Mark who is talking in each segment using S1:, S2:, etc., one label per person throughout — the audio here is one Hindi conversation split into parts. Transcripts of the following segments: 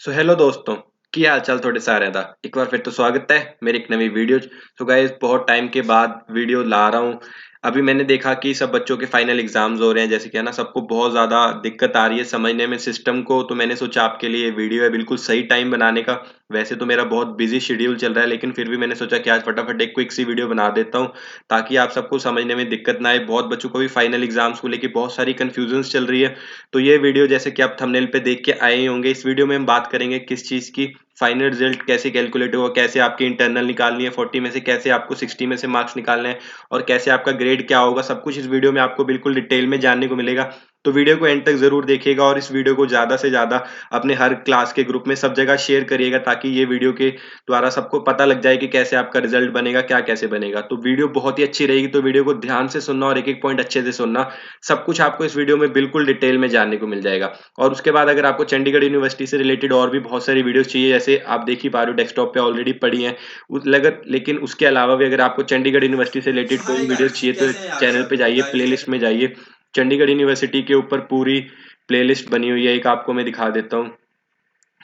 S1: हेलो दोस्तों, की हाल चाल थोड़े सारे दा एक बार फिर तो स्वागत है मेरी एक नवी वीडियो। तो गाइस बहुत टाइम के बाद वीडियो ला रहा हूँ। अभी मैंने देखा कि सब बच्चों के फाइनल एग्जाम्स हो रहे हैं, जैसे कि है ना, सबको बहुत ज़्यादा दिक्कत आ रही है समझने में सिस्टम को। तो मैंने सोचा आपके लिए वीडियो है बिल्कुल सही टाइम बनाने का। वैसे तो मेरा बहुत बिजी शेड्यूल चल रहा है, लेकिन फिर भी मैंने सोचा कि आज फटाफट एक क्विक सी वीडियो बना देता हूँ ताकि आप सबको समझने में दिक्कत ना आए। बहुत बच्चों को भी फाइनल एग्जाम्स को लेकर बहुत सारी कंफ्यूजन चल रही है। तो ये वीडियो जैसे कि आप थंबनेल पे देख के आए ही होंगे, इस वीडियो में हम बात करेंगे किस चीज़ की, फाइनल रिजल्ट कैसे कैलकुलेट होगा, कैसे आपकी इंटरनल निकालनी है 40 में से, कैसे आपको 60 में से मार्क्स निकालने हैं और कैसे आपका ग्रेड क्या होगा। सब कुछ इस वीडियो में आपको बिल्कुल डिटेल में जानने को मिलेगा। तो वीडियो को एंड तक जरूर देखिएगा और इस वीडियो को ज्यादा से ज्यादा अपने हर क्लास के ग्रुप में सब जगह शेयर करिएगा ताकि ये वीडियो के द्वारा सबको पता लग जाए कि कैसे आपका रिजल्ट बनेगा, क्या कैसे बनेगा। तो वीडियो बहुत ही अच्छी रहेगी, तो वीडियो को ध्यान से सुनना और एक एक पॉइंट अच्छे से सुनना। सब कुछ आपको इस वीडियो में बिल्कुल डिटेल में जानने को मिल जाएगा। और उसके बाद अगर आपको चंडीगढ़ यूनिवर्सिटी से रिलेटेड और भी बहुत सारी वीडियोस चाहिए, जैसे आप देख ही पा रहे हो डेस्कटॉप पे ऑलरेडी पड़ी हैं, लेकिन उसके अलावा भी अगर आपको चंडीगढ़ यूनिवर्सिटी से रिलेटेड कोई
S2: हाय
S1: भी वीडियो
S2: गाइस,
S1: चाहिए तो
S2: कैसे हैं आप
S1: चैनल पे
S2: सब? तो
S1: जाइए,
S2: गाइस,
S1: प्लेलिस्ट में जाइए। चंडीगढ़ यूनिवर्सिटी के ऊपर पूरी प्लेलिस्ट बनी हुई है, एक आपको मैं दिखा देता हूँ।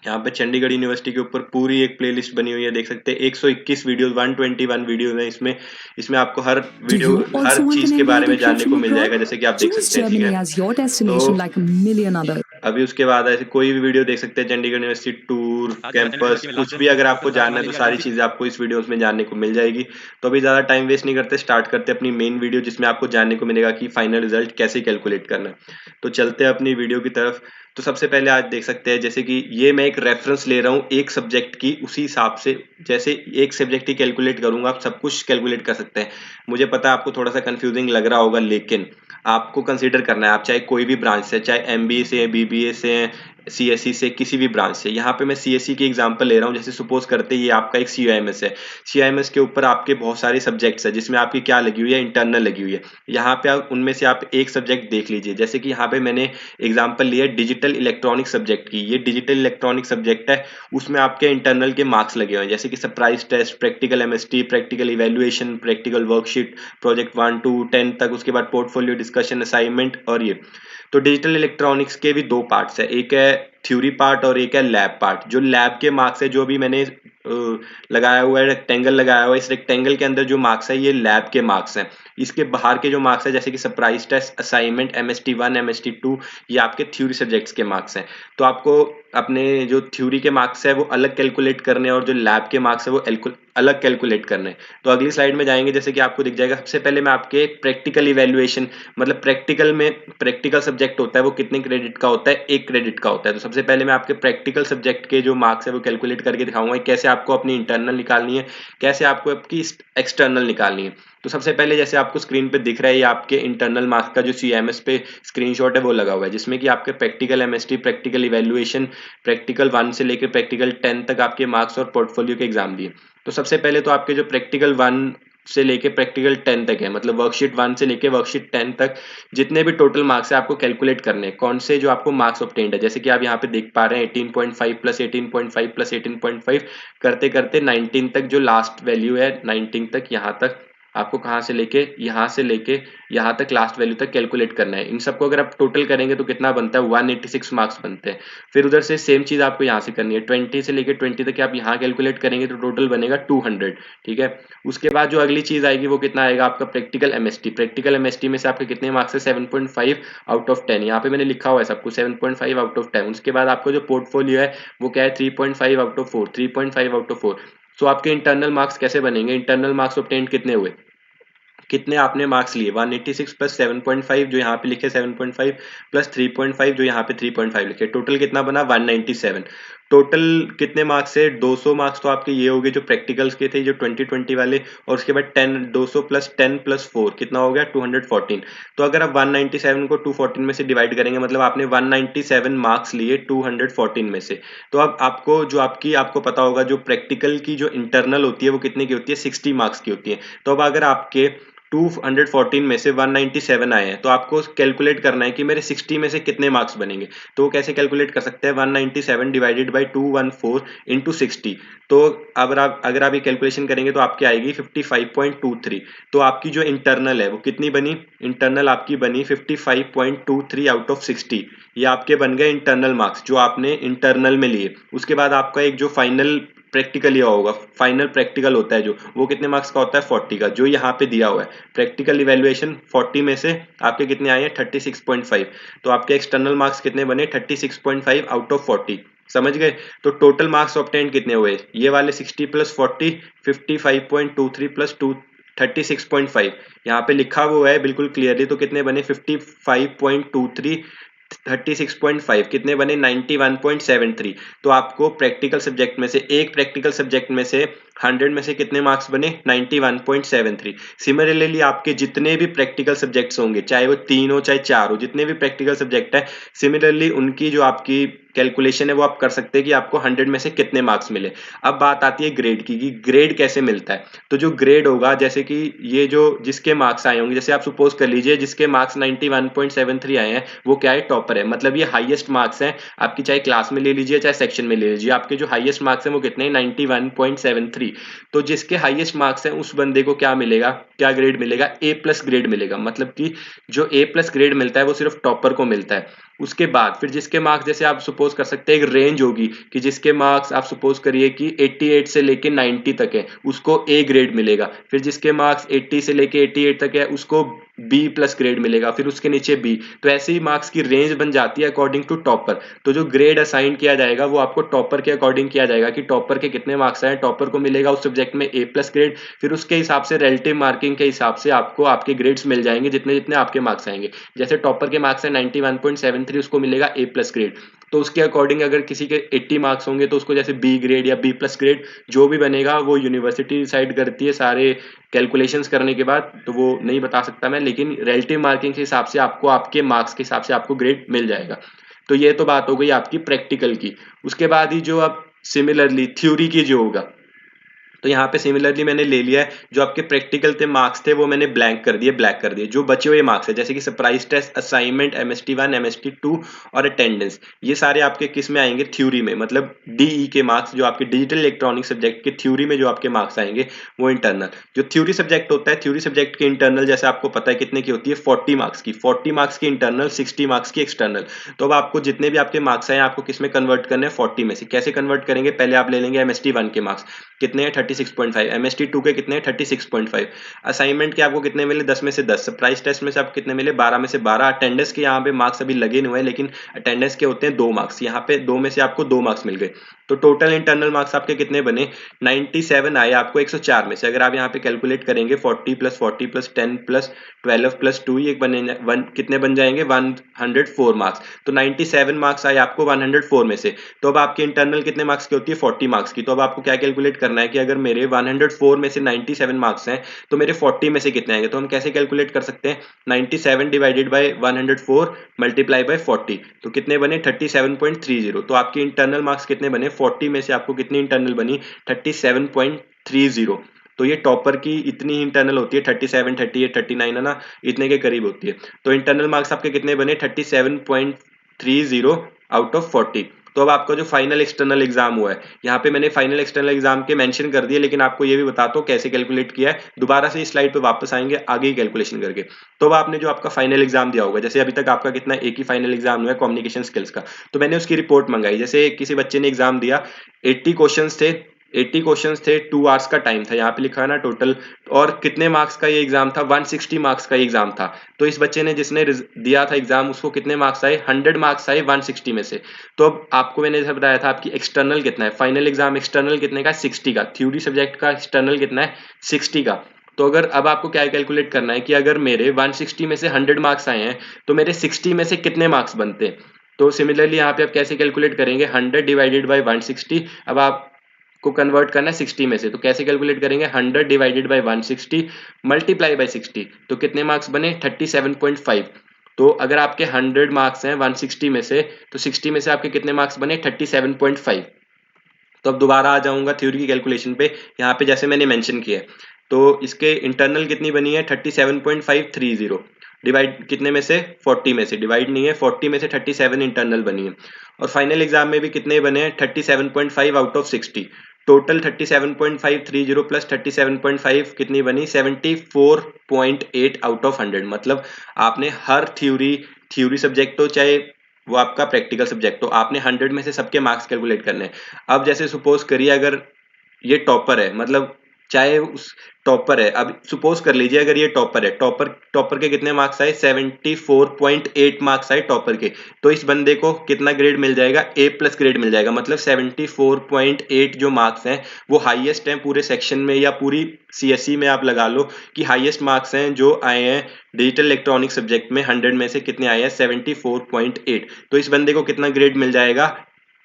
S1: यहाँ पे चंडीगढ़ यूनिवर्सिटी के ऊपर पूरी एक प्लेलिस्ट बनी हुई है, देख सकते हैं 121 वीडियोस, 121 वीडियोस हैं इसमें। इसमें आपको हर
S3: Do
S1: video
S3: you
S1: her
S3: also want
S1: चीज
S3: an
S1: के
S3: MBA
S1: बारे में
S3: degree
S1: जानने को
S3: from
S1: मिल
S3: abroad?
S1: जाएगा, जैसे कि आप देख
S3: Choose
S1: सकते हैं। ठीक है,
S3: Germany as your
S1: तो
S3: destination like a million others.
S1: अभी उसके बाद ऐसे कोई भी वीडियो देख सकते हैं, चंडीगढ़ यूनिवर्सिटी टूर,
S4: आज है फाइनल
S1: कैंपस,
S4: यूनिवर्सिटी में लास्ट
S1: कुछ
S4: दिन
S1: भी अगर
S4: और
S1: आपको
S4: कल जाने
S1: जानना है
S4: वाले
S1: तो
S4: भी
S1: सारी
S4: एग्जाम की।
S1: चीजें आपको इस वीडियोस में जानने को मिल जाएगी। तो अभी ज्यादा टाइम वेस्ट नहीं करते, स्टार्ट करते अपनी मेन वीडियो जिसमें आपको जानने को मिलेगा कि फाइनल रिजल्ट कैसे कैलकुलेट करना है। तो चलते हैं अपनी वीडियो की तरफ। तो सबसे पहले आज देख सकते हैं, जैसे कि ये मैं एक रेफरेंस ले रहा हूँ एक सब्जेक्ट की, उसी हिसाब से जैसे एक सब्जेक्ट की कैलकुलेट करूंगा, आप सब कुछ कैलकुलेट कर सकते हैं। मुझे पता है आपको थोड़ा सा कंफ्यूजिंग लग रहा होगा, लेकिन आपको कंसीडर करना है, आप चाहे कोई भी ब्रांच से, चाहे एमबीए से, बीबीए से, सीएससी से, किसी भी ब्रांच से। यहाँ पे मैं सीएससी की एग्जांपल ले रहा हूँ। जैसे सपोज करते हैं ये आपका एक सीआईएमएस है, सीआईएमएस के ऊपर आपके बहुत सारे सब्जेक्ट्स है जिसमें आपकी क्या लगी हुई है, इंटरनल लगी हुई है। यहाँ पे आप उनमें से आप एक सब्जेक्ट देख लीजिए, जैसे कि यहाँ पे मैंने एग्जाम्पल लिया डिजिटल इलेक्ट्रॉनिक सब्जेक्ट की। ये डिजिटल इलेक्ट्रॉनिक सब्जेक्ट है, उसमें आपके इंटरनल के मार्क्स लगे हुए हैं, जैसे कि surprise test, practical MST, practical evaluation, practical worksheet, project 1 to 10 तक, उसके बाद पोर्टफोलियो डिस्कशन, असाइनमेंट। और ये तो डिजिटल इलेक्ट्रॉनिक्स के भी दो पार्ट्स है, एक है थ्योरी पार्ट और एक है लैब पार्ट। जो लैब के मार्क्स है, जो भी मैंने लगाया हुआ है, रेक्टेंगल लगाया हुआ है, इस रेक्टेंगल के अंदर जो मार्क्स है ये लैब के मार्क्स हैं। इसके बाहर के जो मार्क्स है, जैसे कि surprise test, assignment, MST 1, MST 2, ये आपके थ्योरी सब्जेक्ट्स के मार्क्स हैं। तो आपको अपने जो थ्योरी के मार्क्स है वो अलग कैलकुलेट करने और जो लैब के मार्क्स है वो अलग कैलकुलेट करने। तो अगली स्लाइड में जाएंगे, जैसे कि आपको दिख जाएगा। सबसे पहले मैं आपके प्रैक्टिकल इवेल्युएशन, मतलब प्रैक्टिकल में प्रैक्टिकल सब्जेक्ट होता है वो कितने क्रेडिट का होता है, 1 क्रेडिट का होता है। तो सबसे पहले मैं आपके प्रैक्टिकल सब्जेक्ट के जो मार्क्स है वो कैलकुलेट करके दिखाऊंगा, कैसे आपको अपनी इंटरनल निकालनी है, कैसे आपको आपकी एक्सटर्नल निकालनी है। तो सबसे पहले जैसे आपको स्क्रीन पे दिख रहा है, ये आपके इंटरनल मार्क्स का जो सीएमएस पे स्क्रीनशॉट है वो लगा हुआ है, जिसमें कि आपके practical MST, practical evaluation, practical 1 से लेकर प्रैक्टिकल 10 तक आपके मार्क्स और पोर्टफोलियो के एग्जाम दिए। तो सबसे पहले तो आपके जो प्रैक्टिकल 1 से लेके प्रैक्टिकल 10 तक है, मतलब वर्कशीट 1 से लेके वर्कशीट 10 तक जितने भी टोटल मार्क्स है आपको कैलकुलेट करने हैं, कौन से जो आपको मार्क्स ऑब्टेन्ड है। जैसे कि आप यहाँ पे देख पा रहे हैं 18.5 प्लस 18.5 प्लस 18.5 करते करते 19 तक, जो लास्ट वैल्यू है 19 तक, यहाँ तक आपको कहाँ से लेके यहाँ तक लास्ट वैल्यू तक कैलकुलेट करना है। इन सबको अगर आप टोटल करेंगे तो कितना बनता है, 186 मार्क्स बनते हैं। फिर उधर से सेम चीज आपको यहाँ से करनी है, 20 से लेके 20 तक आप यहाँ कैलकुलेट करेंगे तो टोटल बनेगा 200। ठीक है, उसके बाद जो अगली चीज आएगी वो कितना आएगा आपका प्रैक्टिकल एमएसटी। प्रैक्टिकल एमएसटी में से आपके कितने मार्क्स है, 7.5 आउट ऑफ 10। यहाँ पे मैंने लिखा हुआ है सबको 7.5 आउट ऑफ 10। उसके बाद आपका जो पोर्टफोलियो है वो क्या है, 3.5 आउट ऑफ 4, 3.5 आउट ऑफ 4। सो आपके इंटरनल मार्क्स कैसे बनेंगे, इंटरनल मार्क्स ऑब्टेन कितने हुए, कितने आपने मार्क्स लिए, 186 प्लस 7.5 जो यहाँ पे लिखे 7.5 प्लस 3.5 जो यहाँ पे 3.5 लिखे, टोटल कितना बना 197। टोटल कितने मार्क्स है, 200 मार्क्स तो आपके ये हो गए जो प्रैक्टिकल्स के थे, जो 2020 वाले। और उसके बाद 200 प्लस 10 प्लस 4 कितना हो गया 214। तो अगर आप 197 को 214 में से डिवाइड करेंगे, मतलब आपने 197 मार्क्स लिए 214 में से। तो अब आपको जो आपको पता होगा जो प्रैक्टिकल की जो इंटरनल होती है वो कितने की होती है, 60 मार्क्स की होती है। तो अब अगर आपके 214 में से 197 आए हैं, तो आपको कैलकुलेट करना है कि मेरे 60 में से कितने मार्क्स बनेंगे। तो वो कैसे कैलकुलेट कर सकते हैं, 197 डिवाइडेड बाई 214 इंटू 60। तो अगर आप ये कैलकुलेशन करेंगे तो आपकी आएगी 55.23। तो आपकी जो इंटरनल है वो कितनी बनी, इंटरनल आपकी बनी 55.23 आउट ऑफ 60। ये आपके बन गए इंटरनल मार्क्स जो आपने इंटरनल में लिए। उसके बाद आपका एक जो फाइनल प्रैक्टिकल ये होगा, फाइनल प्रैक्टिकल होता है जो, वो कितने मार्क्स का होता है, 40 का, जो यहाँ पे दिया हुआ है। प्रैक्टिकल इवैल्यूएशन 40 में से आपके कितने आए हैं, 36.5। तो आपके एक्सटर्नल मार्क्स कितने बने, 36.5 आउट ऑफ 40। समझ गए। तो टोटल मार्क्स ऑब्टेन्ड कितने हुए, ये वाले 60 प्लस 40, 55.23 प्लस 36.5। यहाँ पे लिखा हुआ है बिल्कुल क्लियरली, तो कितने बने 55.23 36.5 कितने बने 91.73। तो आपको प्रैक्टिकल सब्जेक्ट में से, एक प्रैक्टिकल सब्जेक्ट में से 100 में से कितने मार्क्स बने, 91.73। सिमिलरली आपके जितने भी प्रैक्टिकल सब्जेक्ट्स होंगे, चाहे वो 3 हो चाहे 4 हो, जितने भी प्रैक्टिकल सब्जेक्ट है, सिमिलरली उनकी जो आपकी कैलकुलेशन है वो आप कर सकते हैं कि आपको 100 में से कितने मार्क्स मिले। अब बात आती है ग्रेड की, कि ग्रेड कैसे मिलता है। तो जो ग्रेड होगा, जैसे कि ये जो जिसके मार्क्स आए होंगे, जैसे आप सपोज कर लीजिए जिसके मार्क्स 91.73 आए हैं वो क्या है, टॉपर है। मतलब ये हाईएस्ट मार्क्स हैं आपकी, चाहे क्लास में ले लीजिए चाहे सेक्शन में ले लीजिए, आपके जो हाईएस्ट मार्क्स हैं वो कितने हैं, 91.73। तो जिसके हाईएस्ट मार्क्स हैं उस बंदे को क्या मिलेगा, क्या ग्रेड मिलेगा, ए प्लस ग्रेड मिलेगा। मतलब कि जो ए प्लस ग्रेड मिलता है वो सिर्फ टॉपर को मिलता है। उसके बाद फिर जिसके मार्क्स, जैसे आप सपोज कर सकते हैं एक रेंज होगी कि जिसके मार्क्स आप सपोज करिए कि 88 से लेके 90 तक है, उसको ए ग्रेड मिलेगा। फिर जिसके मार्क्स 80 से लेके 88 तक है उसको बी प्लस ग्रेड मिलेगा, फिर उसके नीचे बी। तो ऐसे ही मार्क्स की रेंज बन जाती है अकॉर्डिंग टू टॉपर। तो जो ग्रेड असाइन किया जाएगा वो आपको टॉपर के अकॉर्डिंग किया जाएगा कि टॉपर के कितने मार्क्स आए, टॉपर को मिलेगा उस सब्जेक्ट में ए प्लस ग्रेड। फिर उसके हिसाब से रिलेटिव मार्किंग के हिसाब से आपको आपके ग्रेड्स मिल जाएंगे, जितने जितने आपके मार्क्स आएंगे। जैसे टॉपर के मार्क्स है 91.73, उसको मिलेगा ए प्लस ग्रेड। तो उसके अकॉर्डिंग अगर किसी के 80 मार्क्स होंगे तो उसको जैसे बी ग्रेड या बी प्लस ग्रेड जो भी बनेगा, वो यूनिवर्सिटी डिसाइड करती है सारे कैलकुलेशंस करने के बाद। तो वो नहीं बता सकता मैं, लेकिन रिलेटिव मार्किंग के हिसाब से आपको आपके मार्क्स के हिसाब से आपको ग्रेड मिल जाएगा। तो ये तो बात हो गई आपकी प्रैक्टिकल की। उसके बाद ही जो अब सिमिलरली थ्योरी की जो होगा, तो यहाँ पे सिमिलरली मैंने ले लिया है जो आपके प्रैक्टिकल थे मार्क्स थे वो मैंने ब्लैंक कर दिए, ब्लैक कर दिए। जो बचे हुए मार्क्स है जैसे कि surprise test, assignment, MST1, MST2 और अटेंडेंस, ये सारे आपके किस में आएंगे, थ्योरी में। मतलब DE के मार्क्स जो आपके डिजिटल इलेक्ट्रॉनिक सब्जेक्ट के थ्योरी में जो आपके मार्क्स आएंगे वो इंटरनल। जो थ्योरी सब्जेक्ट होता है, थ्योरी सब्जेक्ट के इंटरनल जैसे आपको पता है कितने की होती है, 40 मार्क्स की। 40 मार्क्स की इंटरनल, 60 मार्क्स की एक्सटर्नल। तो अब आपको जितने भी आपके मार्क्स आए आपको किस में कन्वर्ट करने हैं, 40 में से। कैसे कन्वर्ट करेंगे, पहले आप ले लेंगे MST1 के मार्क्स कितने हैं, 36.5। MST2 के कितने हैं, 36.5। असाइनमेंट के आपको कितने मिले, 10 में से 10। सरप्राइज टेस्ट में से आपको कितने मिले, 12 में से 12। अटेंडेंस के यहाँ पे मार्क्स अभी लगे नहीं हुए, लेकिन अटेंडेंस के होते हैं 2 मार्क्स, यहाँ पे 2 में से आपको 2 मार्क्स मिल गए। तो टोटल इंटरनल मार्क्स आपके कितने बने, 97 आए आपको 104 में से। अगर आप यहाँ पे कैलकुलेट करेंगे 40 प्लस 40 प्लस 10 प्लस 12 प्लस 2, ये बने कितने बन जाएंगे, 104 मार्क्स। तो 97 मार्क्स आए आपको 104 में से। तो अब आपके इंटरनल कितने मार्क्स की होती है, 40 मार्क्स की। तो अब आपको क्या कैलकुलेट करना है कि अगर मेरे 104 में से 97 मार्क्स हैं तो मेरे 40 में से कितने आएंगे। तो हम कैसे कैलकुलेट कर सकते हैं, 97 डिवाइडेड बाय 104 मल्टीप्लाई बाय 40। तो कितने बने, 37.30। तो आपके इंटरनल मार्क्स कितने बने, 40 में से आपको कितनी इंटरनल बनी, 37.30। तो ये टॉपर की इतनी इंटरनल होती है, 37, 38, 39 है ना, इतने के करीब होती है। तो इंटरनल मार्क्स आपके कितने बने, 37.30 आउट ऑफ 40। तो अब आपका जो फाइनल एक्सटर्नल एग्जाम हुआ है, यहाँ पे मैंने फाइनल एक्सटर्नल एग्जाम के मेंशन कर दिए, लेकिन आपको ये भी बताता हूँ कैसे कैलकुलेट किया है। दोबारा से इस स्लाइड पे वापस आएंगे आगे ही कैलकुलेशन करके। तो अब आपने जो आपका फाइनल एग्जाम दिया होगा, जैसे अभी तक आपका कितना, एक ही फाइनल एग्जाम हुआ है कम्युनिकेशन स्किल्स का, तो मैंने उसकी रिपोर्ट मंगाई। जैसे किसी बच्चे ने एग्जाम दिया, 80 क्वेश्चंस थे, 80 क्वेश्चंस थे, 2 आवर्स का टाइम था, यहाँ पे लिखा है ना टोटल। और कितने मार्क्स का ये एग्जाम था, 160 मार्क्स का एग्जाम था। तो इस बच्चे ने जिसने दिया था एग्जाम, उसको कितने मार्क्स आए, 100 मार्क्स आए 160 में से। तो अब आपको मैंने जैसे बताया था आपकी एक्सटर्नल कितना है, फाइनल एग्जाम एक्सटर्नल कितने का, 60 का। थ्योरी सब्जेक्ट का एक्सटर्नल कितना है, 60 का। तो अगर अब आपको क्या कैलकुलेट करना है कि अगर मेरे 160 में से 100 मार्क्स आए हैं तो मेरे 60 में से कितने मार्क्स बनते हैं। तो सिमिलरली यहाँ पे आप कैसे कैलकुलेट करेंगे, 100 डिवाइडेड बाई 160। अब आप को कन्वर्ट करना है 60 में से, तो कैसे कैलकुलेट करेंगे, 100 डिवाइडेड बाई 160 मल्टीप्लाई बाई 60। तो कितने मार्क्स बने, 37.5। तो अगर आपके 100 मार्क्स हैं 160 में से, तो 60 में से आपके कितने मार्क्स बने, 37.5। तो अब दोबारा आ जाऊंगा थ्योरी की कैलकुलेशन पे। यहाँ पे जैसे मैंने मेंशन किया है तो इसके इंटरनल कितनी बनी है 37.530, डिवाइड कितने में से 40 में से, डिवाइड नहीं है 40 में से 37 इंटरनल बनी है। और फाइनल एग्जाम में भी कितने बने हैं 37.5 आउट ऑफ 60, टोटल 37.530 प्लस 37.5 कितनी बनी 74.8 आउट ऑफ 100। मतलब आपने हर थ्योरी सब्जेक्ट हो चाहे वो आपका प्रैक्टिकल सब्जेक्ट हो, आपने 100 में से सबके मार्क्स कैलकुलेट करने हैं। अब जैसे सपोज करिए अगर ये टॉपर है, मतलब चाहे उस टॉपर है, अब सपोज कर लीजिए अगर ये टॉपर है, टॉपर के कितने मार्क्स आए 74.8 मार्क्स आए टॉपर के, तो इस बंदे को कितना ग्रेड मिल जाएगा ए प्लस ग्रेड मिल जाएगा। मतलब 74.8 जो मार्क्स हैं वो हाईएस्ट हैं पूरे सेक्शन में या पूरी सीएससी में, आप लगा लो कि हाईएस्ट मार्क्स हैं जो आए हैं डिजिटल इलेक्ट्रॉनिक सब्जेक्ट में। 100 में से कितने आए हैं 74.8, तो इस बंदे को कितना ग्रेड मिल जाएगा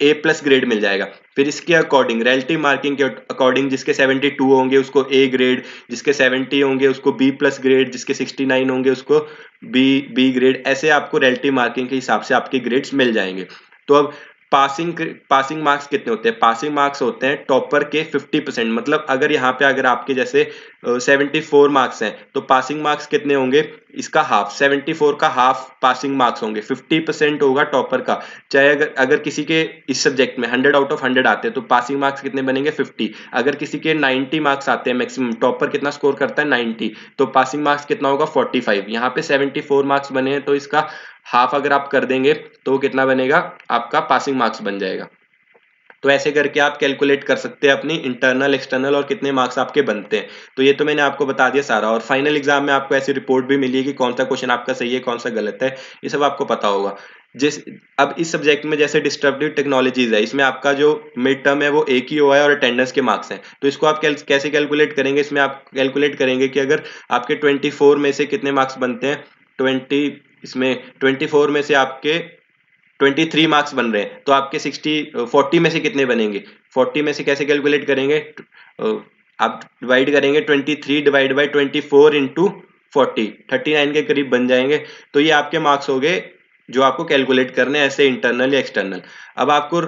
S1: ए प्लस ग्रेड मिल जाएगा। फिर इसके अकॉर्डिंग रिलेटिव मार्किंग के अकॉर्डिंग जिसके 72 होंगे उसको ए ग्रेड, जिसके 70 होंगे उसको बी प्लस ग्रेड, जिसके 69 होंगे उसको बी ग्रेड, ऐसे आपको रिलेटिव मार्किंग के हिसाब से आपके ग्रेड्स मिल जाएंगे। तो अब पासिंग मार्क्स कितने होते हैं, पासिंग मार्क्स होते हैं टॉपर के 50%। मतलब अगर यहाँ पे अगर आपके जैसे 74 मार्क्स हैं तो पासिंग मार्क्स कितने होंगे, इसका हाफ, 74 का हाफ पासिंग मार्क्स होंगे, 50% होगा टॉपर का। चाहे अगर किसी के इस सब्जेक्ट में 100 आउट ऑफ 100 आते हैं तो पासिंग मार्क्स कितने बनेंगे 50। अगर किसी के 90 मार्क्स आते हैं मैक्सिमम, टॉपर कितना स्कोर करता है 90, तो पासिंग मार्क्स कितना होगा 45। यहाँ पे 74 मार्क्स बने हैं तो इसका हाफ अगर आप कर देंगे तो कितना बनेगा आपका पासिंग मार्क्स बन जाएगा। तो ऐसे करके आप कैलकुलेट कर सकते हैं अपनी इंटरनल एक्सटर्नल और कितने मार्क्स आपके बनते हैं। तो ये तो मैंने आपको बता दिया सारा, और फाइनल एग्जाम में आपको ऐसी रिपोर्ट भी मिली है कि कौन सा क्वेश्चन आपका सही है कौन सा गलत है, ये सब आपको पता होगा। अब इस सब्जेक्ट में जैसे डिस्ट्रप्टिव टेक्नोलॉजीज है, इसमें आपका जो मिड टर्म है वो एक ही हुआ है और अटेंडेंस के मार्क्स हैं। तो इसको आप कैसे कैलकुलेट करेंगे, इसमें आप कैलकुलेट करेंगे कि अगर आपके 24 में से कितने मार्क्स बनते हैं इसमें 24 में से आपके 23 मार्क्स बन रहे हैं तो आपके 40 में से कितने बनेंगे, 40 में से कैसे कैलकुलेट करेंगे, आप डिवाइड करेंगे 23 डिवाइड बाई 24 इंटू 40, 39 के करीब बन जाएंगे। तो ये आपके मार्क्स हो गए जो आपको कैलकुलेट करने हैं ऐसे इंटरनल या एक्सटर्नल। अब आपको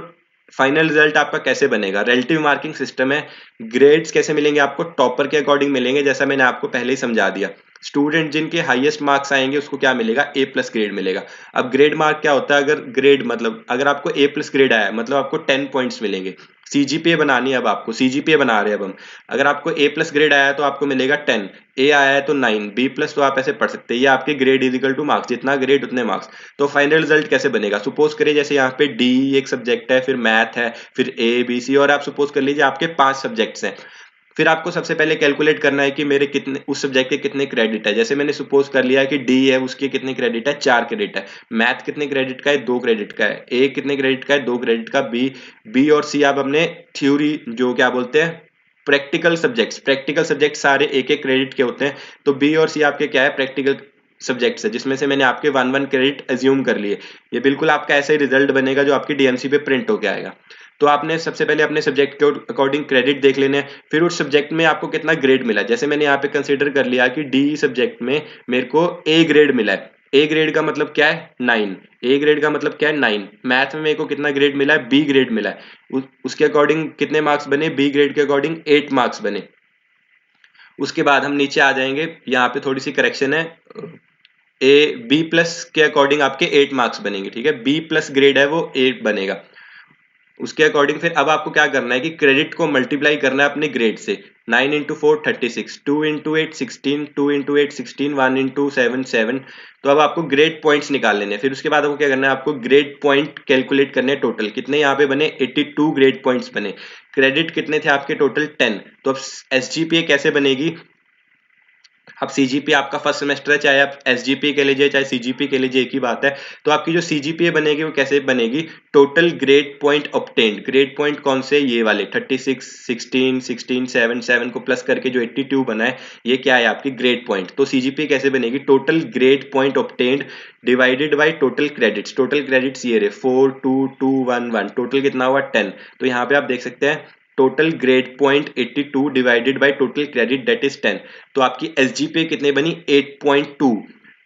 S1: फाइनल रिजल्ट आपका कैसे बनेगा, रिलेटिव मार्किंग सिस्टम है। ग्रेड्स कैसे मिलेंगे आपको, टॉपर के अकॉर्डिंग मिलेंगे, जैसा मैंने आपको पहले ही समझा दिया। स्टूडेंट जिनके हाईएस्ट मार्क्स आएंगे उसको क्या मिलेगा ए प्लस ग्रेड मिलेगा। अब ग्रेड मार्क क्या होता है, अगर ग्रेड मतलब अगर आपको ए प्लस ग्रेड आया मतलब आपको 10 पॉइंट्स मिलेंगे। सीजीपीए बनानी है, अब आपको सीजीपीए बना रहे हैं अब हम। अगर आपको ए प्लस ग्रेड आया है तो आपको मिलेगा 10, ए आया है तो 9, बी प्लस तो आप ऐसे पढ़ सकते हैं, ये आपके ग्रेड इजिकल टू मार्क्स, जितना ग्रेड उतने मार्क्स। तो फाइनल रिजल्ट कैसे बनेगा, सपोज करिए जैसे यहाँ पे डी एक सब्जेक्ट है, फिर मैथ है, फिर ए बी सी, और आप सपोज कर लीजिए आपके 5 सब्जेक्ट्स हैं। फिर आपको सबसे पहले कैलकुलेट करना है कि मेरे कितने उस सब्जेक्ट के कितने क्रेडिट है। जैसे मैंने सपोज कर लिया है कि डी है उसके कितने क्रेडिट है 4 क्रेडिट है, मैथ कितने क्रेडिट का है 2 क्रेडिट का है, ए कितने क्रेडिट का है 2 क्रेडिट का, बी और सी आप अपने थ्योरी जो क्या बोलते हैं प्रैक्टिकल सब्जेक्ट सारे एक एक क्रेडिट के होते हैं। तो बी और सी आपके क्या है प्रैक्टिकल सब्जेक्ट्स है, जिसमें से मैंने आपके 1 क्रेडिट एज्यूम कर लिए। ये बिल्कुल आपका ऐसा ही रिजल्ट बनेगा जो आपकी डीएमसी पे प्रिंट होके आएगा। तो आपने सबसे पहले अपने सब्जेक्ट के अकॉर्डिंग क्रेडिट देख लेने हैं, फिर उस सब्जेक्ट में आपको कितना ग्रेड मिला। जैसे मैंने यहाँ पे कंसीडर कर लिया कि डी सब्जेक्ट में मेरे को ए ग्रेड मिला है, ए ग्रेड का मतलब क्या है 9, ए ग्रेड का मतलब क्या है 9। मैथ में मेरे को कितना ग्रेड मिला है बी ग्रेड मिला है, उसके अकॉर्डिंग कितने मार्क्स बने, बी ग्रेड के अकॉर्डिंग 8 मार्क्स बने। उसके बाद हम नीचे आ जाएंगे, यहाँ पे थोड़ी सी करेक्शन है, ए बी प्लस के अकॉर्डिंग आपके 8 मार्क्स बनेंगे, ठीक है, बी प्लस ग्रेड है वो 8 बनेगा। उसके अकॉर्डिंग फिर अब आपको क्या करना है कि क्रेडिट को मल्टीप्लाई करना है अपने ग्रेड से। 9 इंटू 4 36, 2 इंटू 8 16, 2 इंटू 8 16, 1 इंटू 7 7। तो अब आपको ग्रेड पॉइंट्स निकाल लेने हैं। फिर उसके बाद आपको क्या करना है, आपको ग्रेड पॉइंट कैलकुलेट करने हैं टोटल कितने यहाँ पे बने 82 ग्रेड पॉइंट्स बने। क्रेडिट कितने थे आपके टोटल 10। तो अब एसजीपीए कैसे बनेगी, अब सीजीपीए आपका फर्स्ट सेमेस्टर है, चाहे आप एसजीपीए के लीजिए चाहे सीजीपीए के लीजिए एक ही बात है। तो आपकी जो सीजीपीए बनेगी वो कैसे बनेगी, total grade point obtained, grade point कौन से ये वाले 36 16 16 7 7 को प्लस करके जो 82 बना है ये क्या है आपकी ग्रेड पॉइंट। तो सीजीपीए कैसे बनेगी, total grade point obtained divided by total credits ये रहे 4 2 2 1 1, टोटल कितना हुआ 10। तो यहाँ पे आप देख सकते हैं total grade point 82 divided by total credit that is 10। तो आपकी एसजीपीए कितने बनी 8.2,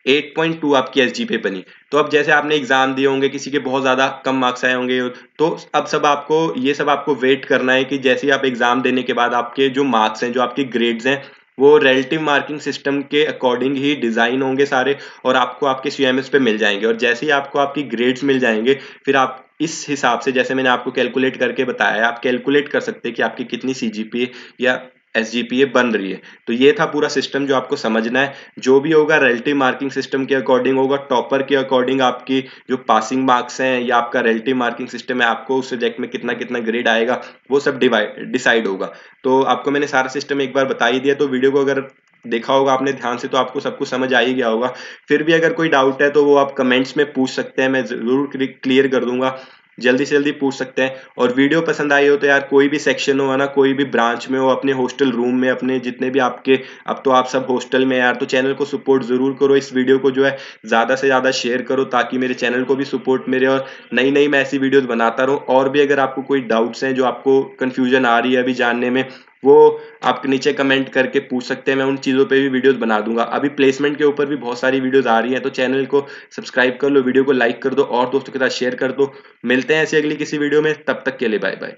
S1: 8.2 आपकी एसजीपीए बनी। तो अब जैसे आपने एग्जाम दिए होंगे किसी के बहुत ज्यादा कम मार्क्स आए होंगे, तो अब ये सब आपको वेट करना है कि जैसे ही आप एग्जाम देने के बाद आपके जो मार्क्स हैं जो आपके ग्रेड्स हैं वो रिलेटिव मार्किंग सिस्टम के अकॉर्डिंग ही डिजाइन होंगे सारे, और आपको आपके CMS पे मिल जाएंगे। और जैसे ही आपको आपकी ग्रेड्स मिल जाएंगे, फिर आप इस हिसाब से, जैसे मैंने आपको कैलकुलेट करके बताया है, आप कैलकुलेट कर सकते हैं कि आपकी कितनी CGPA या SGPA बन रही है। तो ये था पूरा सिस्टम जो आपको समझना है। जो भी होगा रिलेटिव मार्किंग सिस्टम के अकॉर्डिंग होगा, टॉपर के अकॉर्डिंग आपकी जो पासिंग मार्क्स हैं या आपका रिलेटिव मार्किंग सिस्टम है, आपको उस सब्जेक्ट में कितना कितना ग्रेड आएगा, वो सब डिसाइड होगा। तो आपको मैंने सारा सिस्टम एक बार बता ही दिया, तो वीडियो को अगर देखा होगा आपने ध्यान से तो आपको सब कुछ समझ आ ही गया होगा। फिर भी अगर कोई डाउट है तो वो आप कमेंट्स में पूछ सकते हैं, मैं जरूर क्लियर कर दूंगा। जल्दी से जल्दी पूछ सकते हैं। और वीडियो पसंद आई हो तो यार, कोई भी सेक्शन हो ना, कोई भी ब्रांच में हो, अपने हॉस्टल रूम में, अपने जितने भी आपके, अब तो आप सब हॉस्टल में यार, तो चैनल को सपोर्ट जरूर करो। इस वीडियो को जो है ज्यादा से ज्यादा शेयर करो, ताकि मेरे चैनल को भी सपोर्ट मिले और नई नई मैं ऐसी वीडियोस बनाता रहूं। और भी अगर आपको कोई डाउट्स हैं, जो आपको कंफ्यूजन आ रही है अभी जानने में, वो आप नीचे कमेंट करके पूछ सकते हैं। मैं उन चीज़ों पे भी वीडियोस बना दूंगा। अभी प्लेसमेंट के ऊपर भी बहुत सारी वीडियोस आ रही हैं, तो चैनल को सब्सक्राइब कर लो, वीडियो को लाइक कर दो और दोस्तों के साथ शेयर कर दो। मिलते हैं ऐसी अगली किसी वीडियो में, तब तक के लिए बाय बाय।